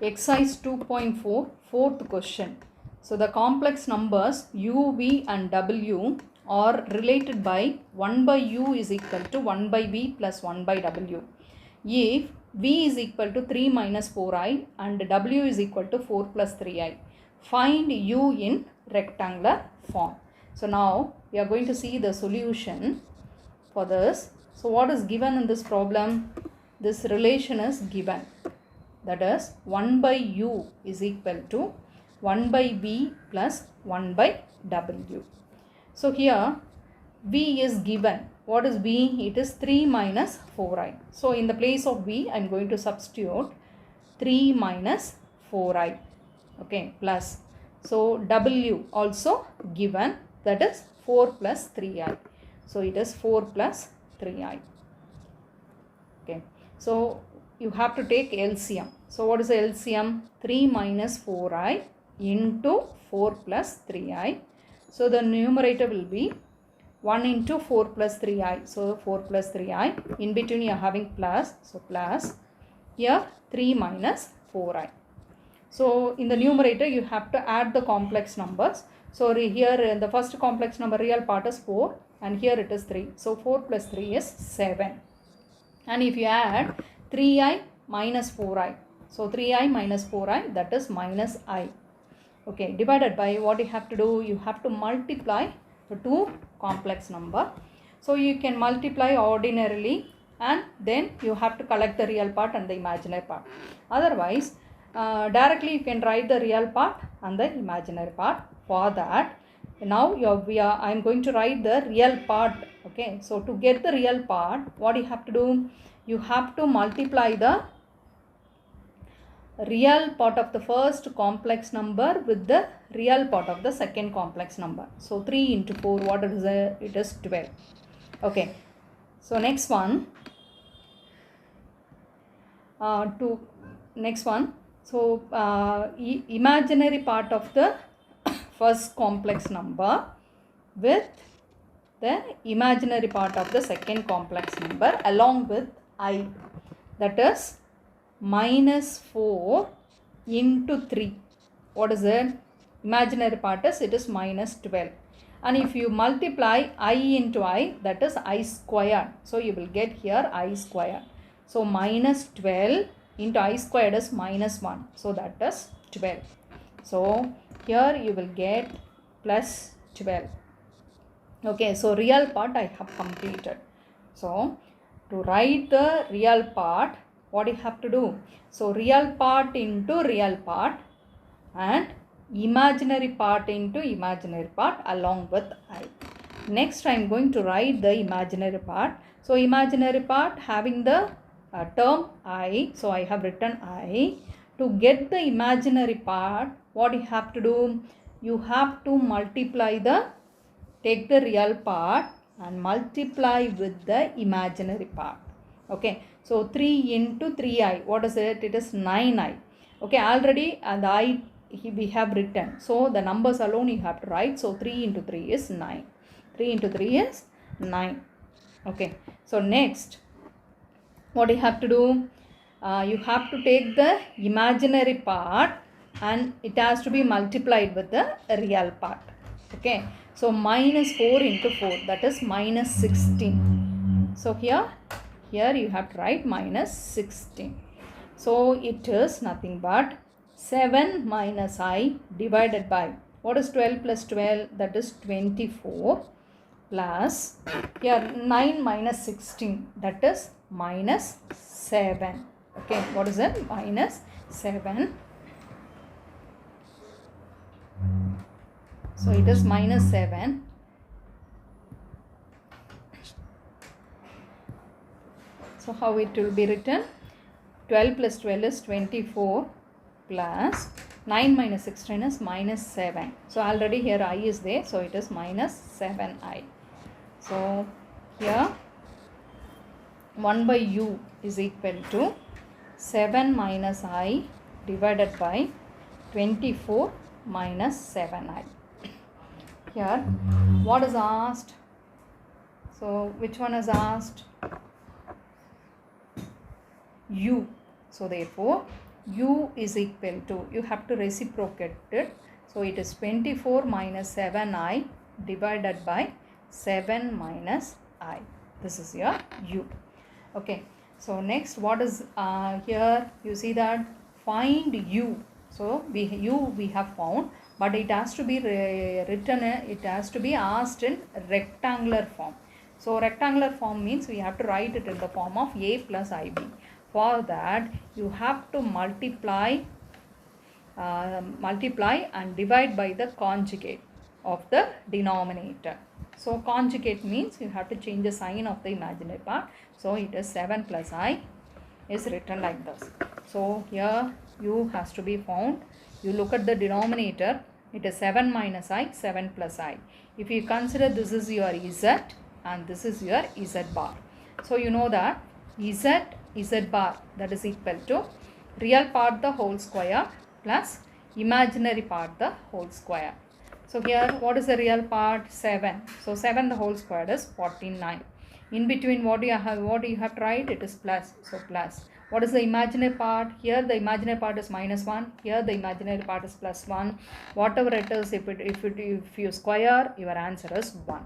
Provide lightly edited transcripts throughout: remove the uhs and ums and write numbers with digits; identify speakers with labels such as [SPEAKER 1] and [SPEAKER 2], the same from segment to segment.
[SPEAKER 1] Exercise 2.4, fourth question. So the complex numbers u, v and w are related by 1 by u is equal to 1 by v plus 1 by w. If v is equal to 3 minus 4i and w is equal to 4 plus 3i. Find u in rectangular form. So now we are going to see the solution for this. So what is given in this problem? This relation is given. That is 1 by u is equal to 1 by v plus 1 by w. So here v is given. What is v? It is 3 minus 4i. So in the place of v, I am going to substitute 3 minus 4i. Okay, plus. So w also given, that is 4 plus 3i. So it is 4 plus 3i. Okay, so you have to take LCM. So what is the LCM? 3 minus 4i into 4 plus 3i. So the numerator will be 1 into 4 plus 3i. So 4 plus 3i. In between you are having plus. So plus. Here 3 minus 4i. So in the numerator you have to add the complex numbers. So here the first complex number real part is 4 and here it is 3. So 4 plus 3 is 7. And if you add 3i minus 4i. So 3i minus 4i, that is minus I. Okay, divided by what you have to do? You have to multiply the two complex number. So you can multiply ordinarily and then you have to collect the real part and the imaginary part. Otherwise, directly you can write the real part and the imaginary part. For that, now I am going to write the real part. Okay, so to get the real part, what you have to do? You have to multiply the real part of the first complex number with the real part of the second complex number. So 3 into 4, what is it? It is 12. Okay, so next one. So imaginary part of the first complex number with the imaginary part of the second complex number along with I, that is minus 4 into 3. What is it? Imaginary part is, it is minus 12. And if you multiply I into I, that is I squared. So you will get here I squared. So minus 12 into I squared is minus 1. So that is 12. So here you will get plus 12. Okay, so real part I have completed. So to write the real part, what you have to do? So real part into real part and imaginary part into imaginary part along with I. Next I am going to write the imaginary part. So imaginary part having the term I. So I have written I. To get the imaginary part, what you have to do? You have to multiply take the real part and multiply with the imaginary part. Okay, so 3 into 3i, what is it? It is 9i. Okay, already and I we have written. So the numbers alone you have to write. So 3 into 3 is 9. 3 into 3 is 9. Okay, so next, what you have to do? You have to take the imaginary part and it has to be multiplied with the real part. Okay, so minus 4 into 4, that is minus 16. So here you have to write minus 16. So it is nothing but 7 minus I divided by, what is 12 plus 12? That is 24 plus, here 9 minus 16, that is minus 7. Okay, what is it? Minus 7. So it is minus 7. So how it will be written? 12 plus 12 is 24 plus 9 minus 16 is minus 7. So already here I is there. So it is minus 7i. So here 1 by u is equal to 7 minus I divided by 24 minus 7i. Here what is asked? So which one is asked? U. So therefore u is equal to, you have to reciprocate it. So it is 24 minus 7i divided by 7 minus I. This is your u. Okay. So next, what is here? You see that find u. So we have found, but it has to be written. It has to be asked in rectangular form. So rectangular form means we have to write it in the form of a plus ib. For that, you have to multiply and divide by the conjugate of the denominator. So conjugate means you have to change the sign of the imaginary part. So it is 7 plus I is written like this. So here u has to be found. You look at the denominator. It is 7 minus I, 7 plus I. If you consider this is your z and this is your z bar. So you know that z bar, that is equal to real part the whole square plus imaginary part the whole square. So here what is the real part? 7. So 7 the whole square is 49. In between what you have to write? It is plus. So plus. What is the imaginary part? Here the imaginary part is minus 1. Here the imaginary part is plus 1. Whatever it is, if you square, your answer is 1.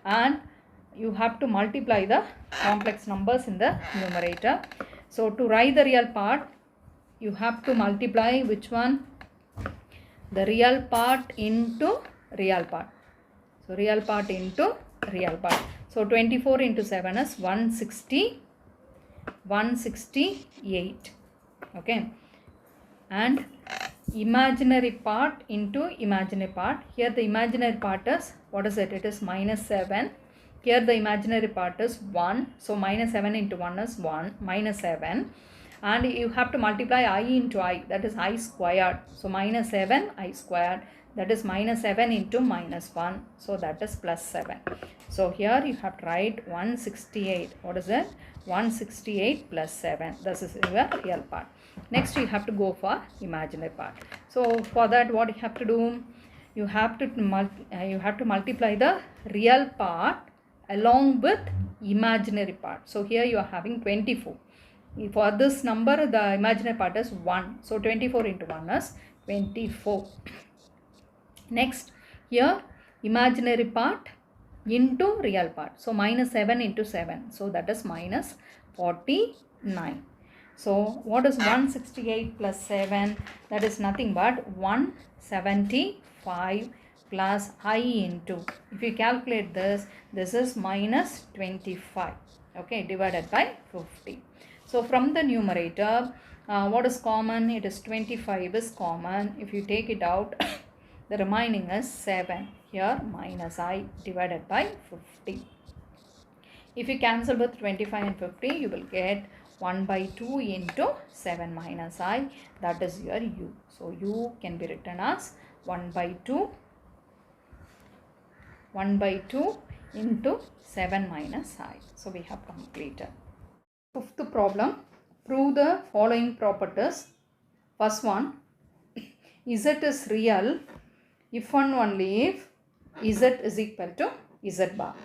[SPEAKER 1] And you have to multiply the complex numbers in the numerator. So to write the real part, you have to multiply which one? The real part into real part. So real part into real part. So 24 into 7 is 168. Okay. And imaginary part into imaginary part. Here the imaginary part is, what is it? It is minus 7. Here the imaginary part is 1. So minus 7 into 1 is 1, minus 7. And you have to multiply I into I, that is I squared. So minus 7 I squared, that is minus 7 into minus 1. So that is plus 7. So here you have to write 168. What is it? 168 plus 7. This is your real part. Next you have to go for imaginary part. So for that, what you have to do? You have to multiply the real part along with imaginary part. So here you are having 24. For this number, the imaginary part is 1. So 24 into 1 is 24. Next, here imaginary part into real part. So minus 7 into 7. So that is minus 49. So what is 168 plus 7? That is nothing but 175 plus I into. If you calculate this, this is minus 25. Okay, divided by 50. So from the numerator, what is common? It is 25 is common. If you take it out, the remaining is 7. Here minus I divided by 50. If you cancel with 25 and 50, you will get 1 by 2 into 7 minus I. That is your u. So u can be written as 1 by 2 into 7 minus I. So we have completed. Fifth problem, prove the following properties. First one, z is real if and only if z is equal to z bar.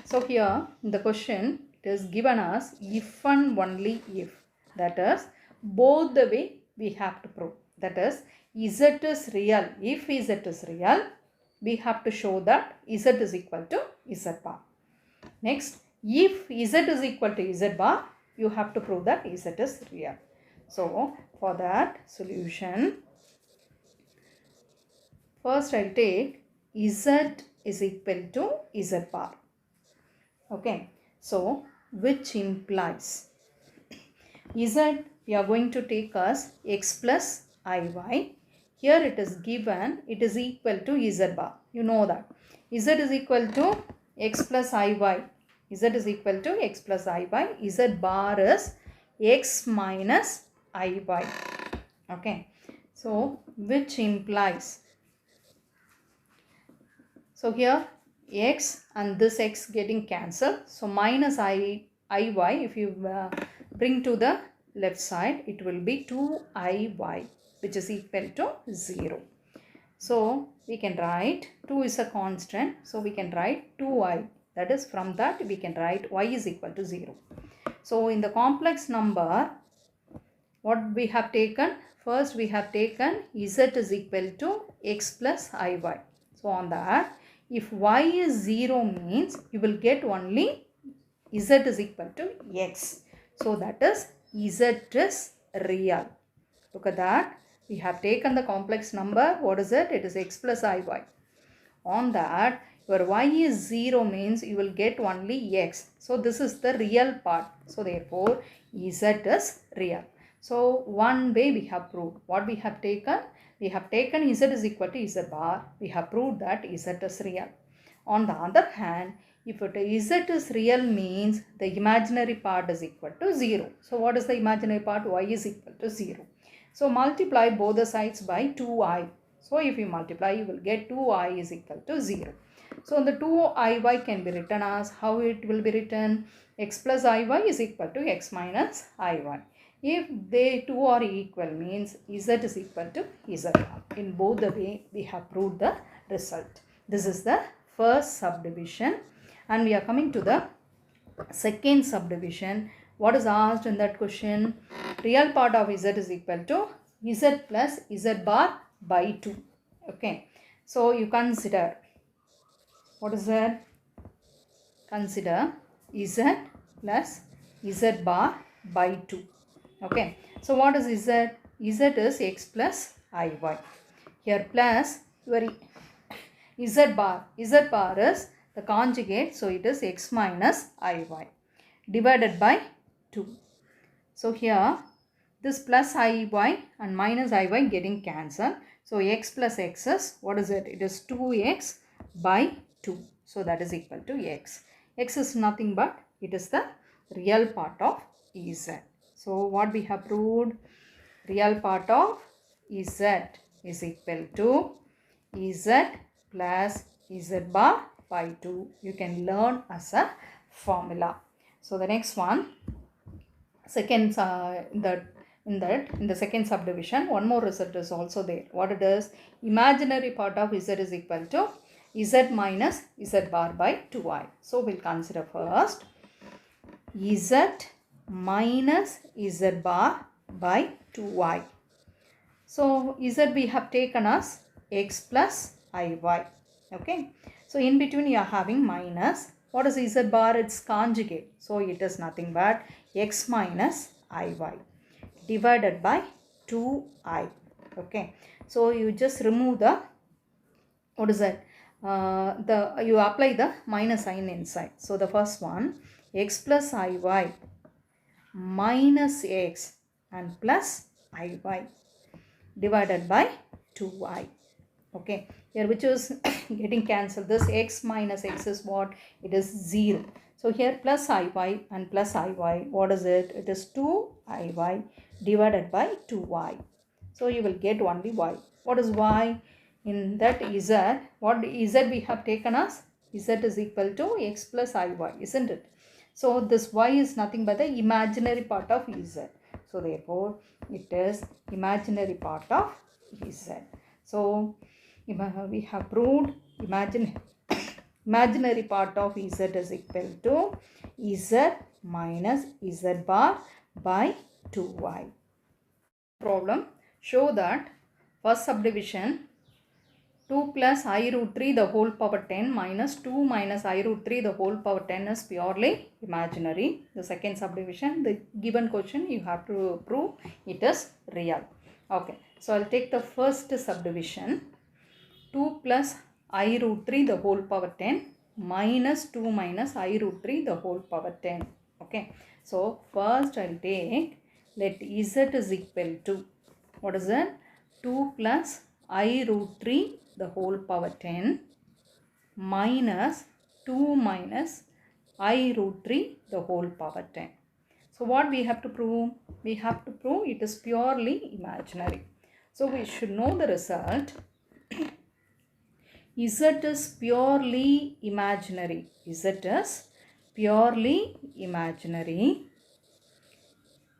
[SPEAKER 1] So here in the question it is given as if and only if. That is both the way we have to prove. That is z is real. If z is real, we have to show that z is equal to z bar. Next, if z is equal to z bar, you have to prove that z is real. So for that solution, first I'll take z is equal to z bar. Okay, so which implies z we are going to take as x plus iy. Here it is given it is equal to z bar. You know that z is equal to x plus iy. Z is equal to x plus iy. Z bar is x minus iy. Okay. So which implies, so here x and this x getting cancelled. So minus iy, if you bring to the left side, it will be 2iy, which is equal to 0. So we can write 2 is a constant. So we can write 2i. That is, from that we can write y is equal to 0. So in the complex number, what we have taken? First we have taken z is equal to x plus iy. So on that, if y is 0 means you will get only z is equal to x. So that is z is real. Look at that. We have taken the complex number. What is it? It is x plus iy. On that, your y is 0 means you will get only x. So this is the real part. So therefore, z is real. So one way we have proved. What we have taken? We have taken z is equal to z bar. We have proved that z is real. On the other hand, if z is real means the imaginary part is equal to 0. So what is the imaginary part? Y is equal to 0. So multiply both the sides by 2i. So if you multiply, you will get 2i is equal to 0. So the 2iy can be written as, how it will be written? X plus iy is equal to x minus iy. If they two are equal means z is equal to z. In both the way, we have proved the result. This is the first subdivision, and we are coming to the second subdivision. What is asked in that question? Real part of z is equal to z plus z bar by 2. Okay. So you consider, what is that? Consider z plus z bar by 2. Okay. So what is z? Z is x plus iy. Here plus your z bar. Z bar is the conjugate. So it is x minus iy divided by 2. So here this plus iy and minus iy getting cancelled. So x plus x is, what is it? It is 2x by 2. So that is equal to x. X is nothing but it is the real part of z. So what we have proved? Real part of z is equal to z plus z bar by 2. You can learn as a formula. So the next one, second in the second subdivision, one more result is also there. What it is? Imaginary part of z is equal to z minus z bar by 2i. So we'll consider first z minus z bar by 2i. So z we have taken as x plus iy. Okay. So in between you are having minus. What is z bar? It's conjugate. So it is nothing but x minus iy divided by 2i. Okay. So you just remove the, what is that? You apply the minus sign inside. So the first one, x plus iy minus x and plus iy divided by 2i. Okay, here which is getting cancelled. This x minus x is what? It is 0. So here plus iy and plus iy, what is it? It is 2iy divided by 2y. So you will get only y. What is y? In that z, what z we have taken as? Z is equal to x plus iy, isn't it? So this y is nothing but the imaginary part of z. So therefore it is imaginary part of z. So we have proved imaginary part of z is equal to z minus z bar by 2y. Problem, show that first subdivision 2 plus I root 3 the whole power 10 minus 2 minus I root 3 the whole power 10 is purely imaginary. The second subdivision, the given question you have to prove it is real. Okay, so I'll take the first subdivision. 2 plus I root 3 the whole power 10 minus 2 minus I root 3 the whole power 10. Okay, so first I'll take, let z is equal to, what is it? 2 plus I root 3 the whole power 10 minus 2 minus I root 3 the whole power 10. So what we have to prove? We have to prove it is purely imaginary. So we should know the result. Z is purely imaginary. Z is purely imaginary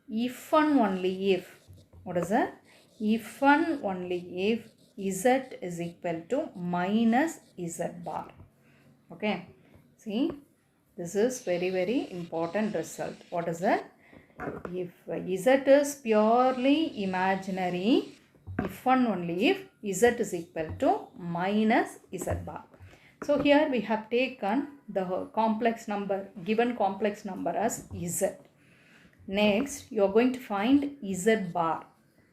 [SPEAKER 1] if and only if, what is that? If and only if z is equal to minus z bar. Okay. See, this is very important result. What is that? if z is purely imaginary, if and only if z is equal to minus z bar. So here we have taken the complex number, given complex number as z. Next, you are going to find z bar.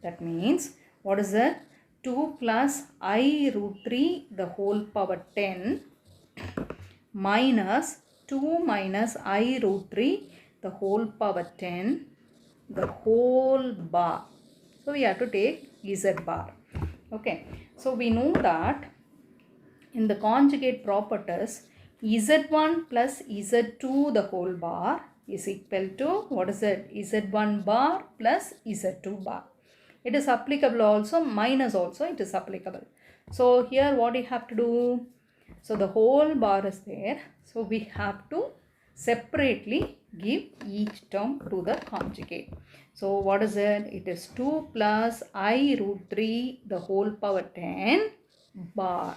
[SPEAKER 1] That means, what is it? 2 plus I root 3 the whole power 10 minus 2 minus I root 3 the whole power 10 the whole bar. So we have to take z bar. Okay. So we know that in the conjugate properties, z1 plus z2 the whole bar is equal to, what is it? z1 bar plus z2 bar. It is applicable also, minus also it is applicable. So here what we have to do? So the whole bar is there. So we have to separately give each term to the conjugate. So what is it? It is 2 plus I root 3 the whole power 10 bar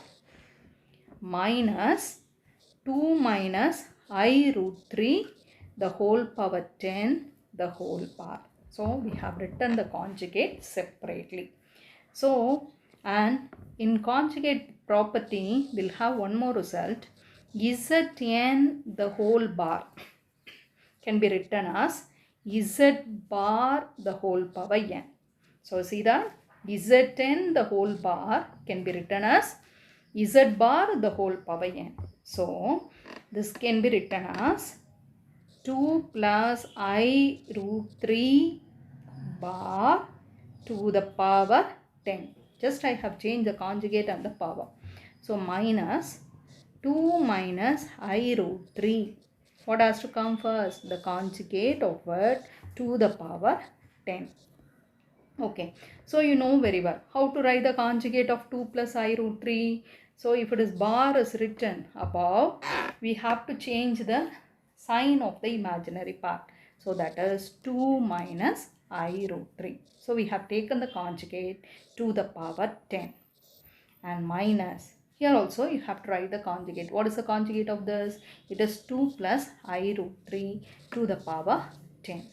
[SPEAKER 1] minus 2 minus I root 3 the whole power 10 the whole bar. So we have written the conjugate separately. So, and in conjugate property we'll have one more result. Zn the whole bar can be written as z bar the whole power n. So see that Zn the whole bar can be written as z bar the whole power n. So this can be written as 2 plus I root 3 bar to the power 10. Just I have changed the conjugate and the power. So minus 2 minus I root 3. What has to come first? The conjugate of it to the power 10. Okay, so you know very well how to write the conjugate of 2 plus I root 3. So if it is bar is written above, we have to change the sign of the imaginary part. So that is 2 minus I root 3. So we have taken the conjugate to the power 10 and minus. Here also you have to write the conjugate. What is the conjugate of this? It is 2 plus I root 3 to the power 10.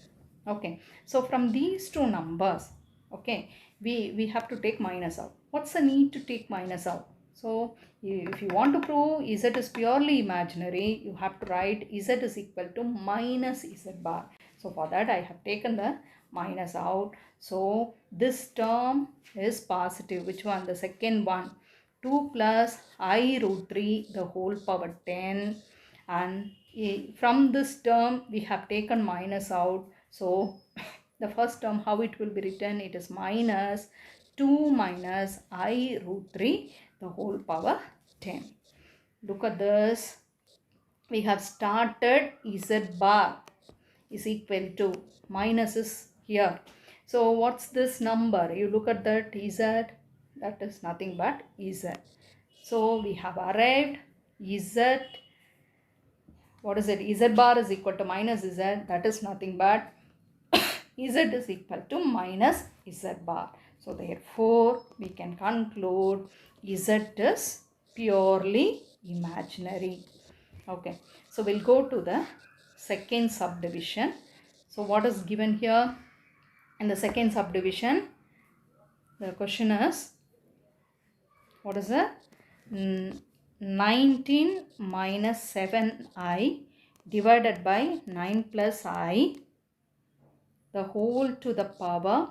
[SPEAKER 1] Okay, so from these two numbers, okay, we have to take minus out. What's the need to take minus out? So if you want to prove z is purely imaginary, you have to write z is equal to minus z bar. So for that I have taken the minus out. So this term is positive. Which one? The second one. 2 plus I root 3 the whole power 10, and from this term we have taken minus out. So the first term, how it will be written? It is minus 2 minus I root 3 the whole power 10. Look at this. We have started z bar is equal to, minus is here. So what's this number? You look at that z, that is nothing but z. So we have arrived z, what is it? Z bar is equal to minus z, that is nothing but z is equal to minus z bar. So therefore we can conclude z is purely imaginary. Okay, so we'll go to the second subdivision. So what is given here in the second subdivision? The question is, what is it? 19 minus 7i divided by 9 plus I the whole to the power,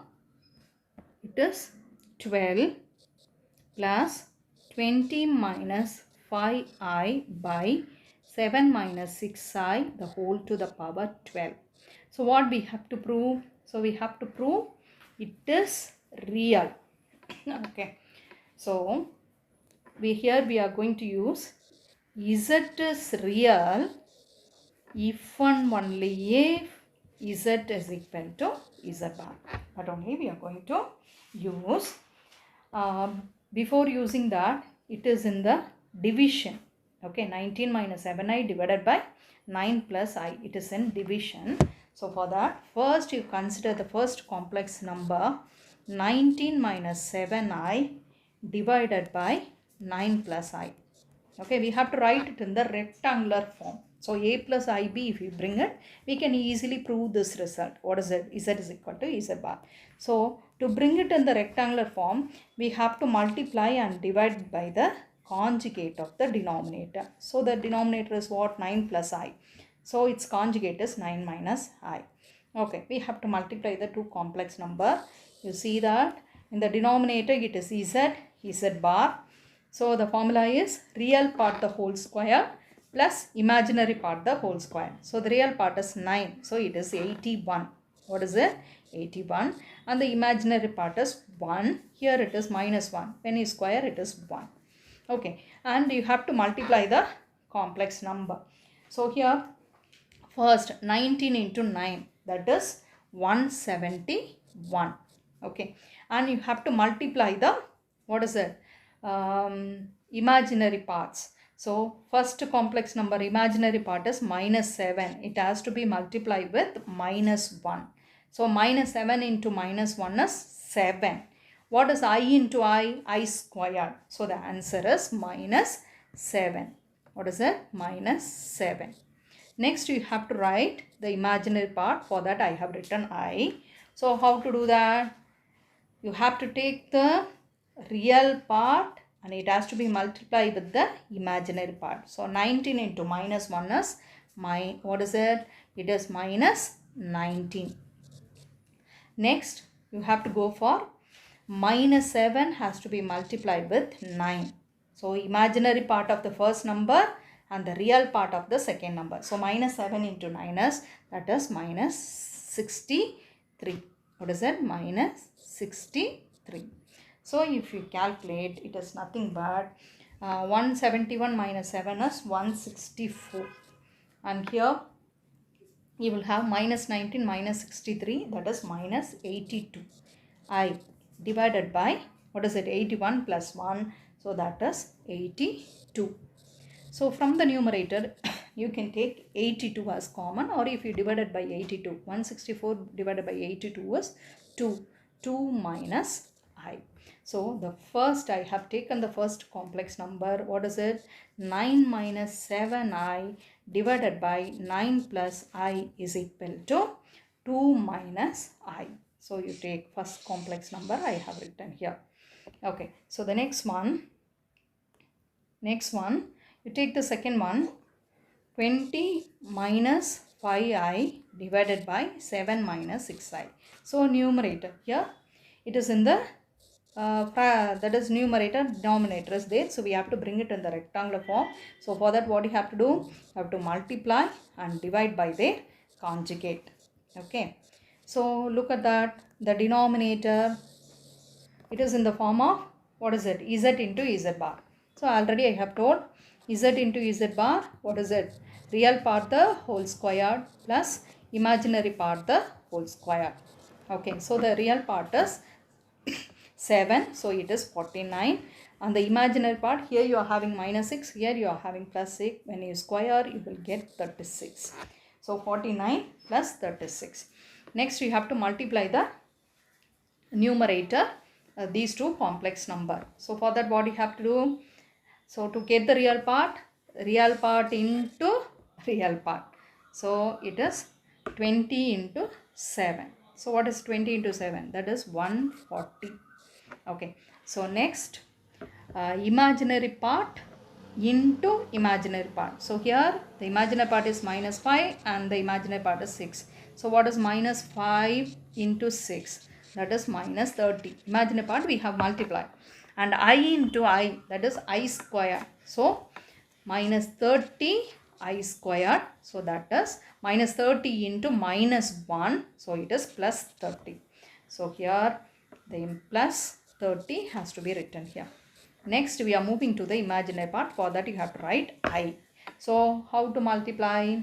[SPEAKER 1] it is 12 plus 20 minus 5i by 7 minus 6i the whole to the power 12. So what we have to prove? So we have to prove it is real. Okay, so here we are going to use z is real if and only if z is equal to z bar. But only we are going to use. Before using that, it is in the division. Okay, 19 minus 7i divided by 9 plus I. It is in division. So for that, first you consider the first complex number 19 minus 7i divided by 9 plus I. Okay, we have to write it in the rectangular form. So a plus ib, if you bring it, we can easily prove this result. What is it? Z is equal to Z bar. So to bring it in the rectangular form, we have to multiply and divide by the conjugate of the denominator. So the denominator is what? 9 plus I. So its conjugate is 9 minus I. Okay, we have to multiply the two complex number. You see that in the denominator it is Z bar. So the formula is real part the whole square plus imaginary part the whole square. So the real part is 9. So it is 81. What is it? 81. And the imaginary part is 1. Here it is minus 1. When you square it is 1. Okay. And you have to multiply the complex number. So here first 19 into 9, that is 171. Okay. And you have to multiply the, what is it? Imaginary parts. So first complex number imaginary part is minus 7. It has to be multiplied with minus 1. So minus 7 into minus 1 is 7. What is I into I? I squared. So the answer is minus 7. What is it? Minus 7. Next you have to write the imaginary part. For that I have written I. So how to do that? You have to take the real part and it has to be multiplied with the imaginary part. So 19 into minus 1 is what is it? It is minus 19. Next you have to go for minus 7 has to be multiplied with 9. So imaginary part of the first number and the real part of the second number. So minus 7 into 9 is, that is minus 63. What is that? Minus 63. So if you calculate, it is nothing but 171 minus 7 is 164. And here you will have minus 19 minus 63, that is minus 82. I divided by, what is it? 81 plus 1. So that is 82. So from the numerator, you can take 82 as common, or if you divide it by 82, 164 divided by 82 is 2. 2 minus I. So the first, I have taken the first complex number. What is it? 9 minus 7I divided by 9 plus I is equal to 2 minus I. So you take first complex number I have written here. Okay. So the next one, you take the second one, 20 minus 5I divided by 7 minus 6I. So numerator here, it is in the, that is numerator, denominator is there. So we have to bring it in the rectangular form. So for that what you have to do? You have to multiply and divide by their conjugate. Okay. So look at that, the denominator, it is in the form of, what is it? Z into Z bar. So already I have told Z into Z bar, what is it? Real part the whole square plus imaginary part the whole square. Okay, so the real part is 7, so it is 49. And the imaginary part, here you are having minus 6, here you are having plus 6. When you square, you will get 36. So 49 plus 36. Next, you have to multiply the numerator, these two complex number. So for that, what you have to do? So to get the real part into real part. So it is 20 into 7. So what is 20 into 7? That is 140. Okay. So next, imaginary part into imaginary part. So here the imaginary part is minus 5 and the imaginary part is 6. So what is minus 5 into 6? That is minus 30. Imaginary part we have multiplied. And I into I, that is I square. So minus 30 I squared. So that is minus 30 into minus 1. So it is plus 30. So here the plus 30 has to be written here. Next we are moving to the imaginary part. For that you have to write I. So how to multiply?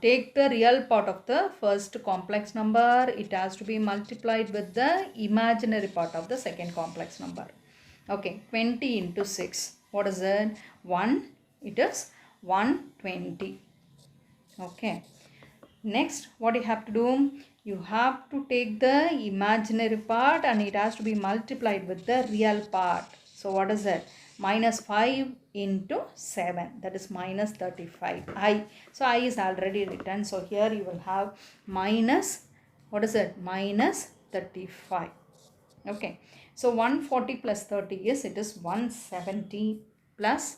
[SPEAKER 1] Take the real part of the first complex number. It has to be multiplied with the imaginary part of the second complex number. Okay, 20 into 6. What is it? 1. It is 120. Okay. Next, what you have to do? You have to take the imaginary part and it has to be multiplied with the real part. So what is it? minus 5 into 7, that is minus 35 I. So I is already written, so here you will have minus, what is it, minus 35. Okay, so 140 plus 30 is, it is 170 plus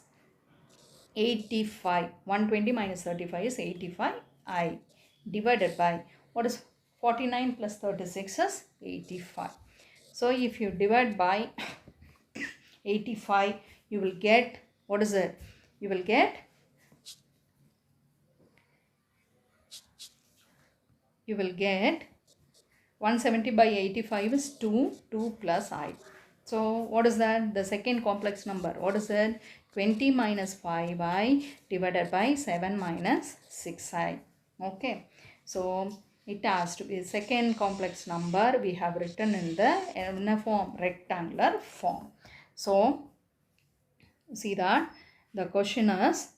[SPEAKER 1] 85. 120 minus 35 is 85 I, divided by, what is 49 plus 36 is 85. So if you divide by 85, you will get, what is it, you will get 170 by 85 is 2 plus I. So what is that? The second complex number. What is it? 20 minus 5I divided by 7 minus 6I. Okay. So it has to be the second complex number we have written in the form, rectangular form. So see that the question is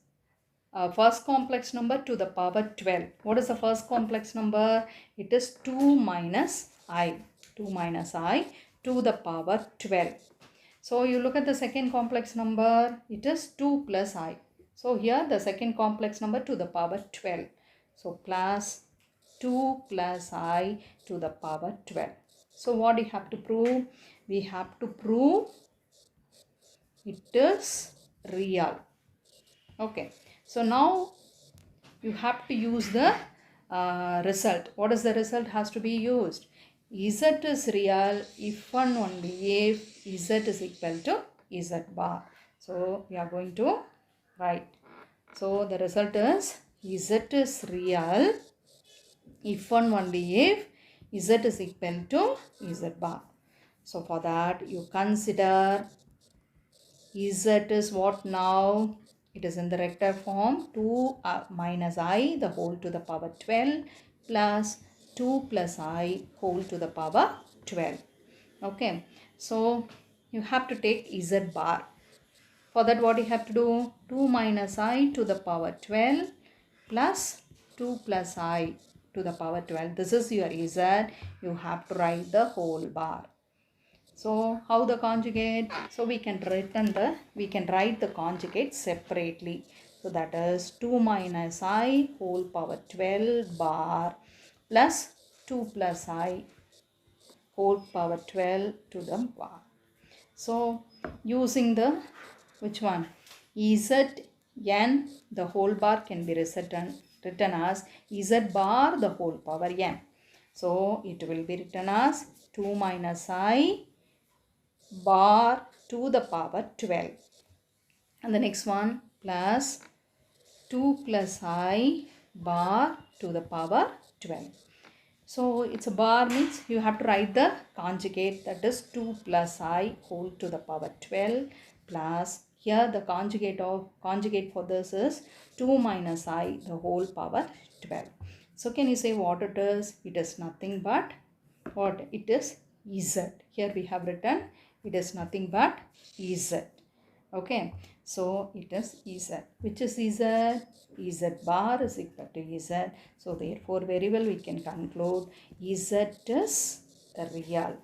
[SPEAKER 1] first complex number to the power 12. What is the first complex number? It is 2 minus I. 2 minus I to the power 12. So you look at the second complex number. It is 2 plus I. So here the second complex number to the power 12. So plus 2 plus I to the power 12. So what we have to prove? We have to prove it is real. Okay. So now you have to use the result. What is the result has to be used? Z is real if and only if Z is equal to Z bar. So we are going to write. So the result is Z is real if and only if Z is equal to Z bar. So for that you consider Z is what now? It is in the rectangular form, 2 minus I the whole to the power 12 plus 2 plus I whole to the power 12. Okay, so you have to take Z bar. For that what you have to do? 2 minus I to the power 12 plus 2 plus I to the power 12. This is your Z. You have to write the whole bar. So how the conjugate? So we can write the conjugate separately. So that is 2 minus I whole power 12 bar plus 2 plus I whole power 12 to the bar. So using the, which one? Zn, the whole bar can be written as Z bar the whole power n. So it will be written as 2 minus I bar to the power 12. And the next one plus 2 plus I bar to the power 12. So it's a bar means you have to write the conjugate, that is 2 plus I whole to the power 12 plus, here the conjugate for this is 2 minus I the whole power 12. So can you say what it is? It is nothing but what? It is Z. Here we have written it is nothing but Z. Okay, so it is Z. Which is Z? Z bar is equal to Z. So therefore very well we can conclude Z is the real.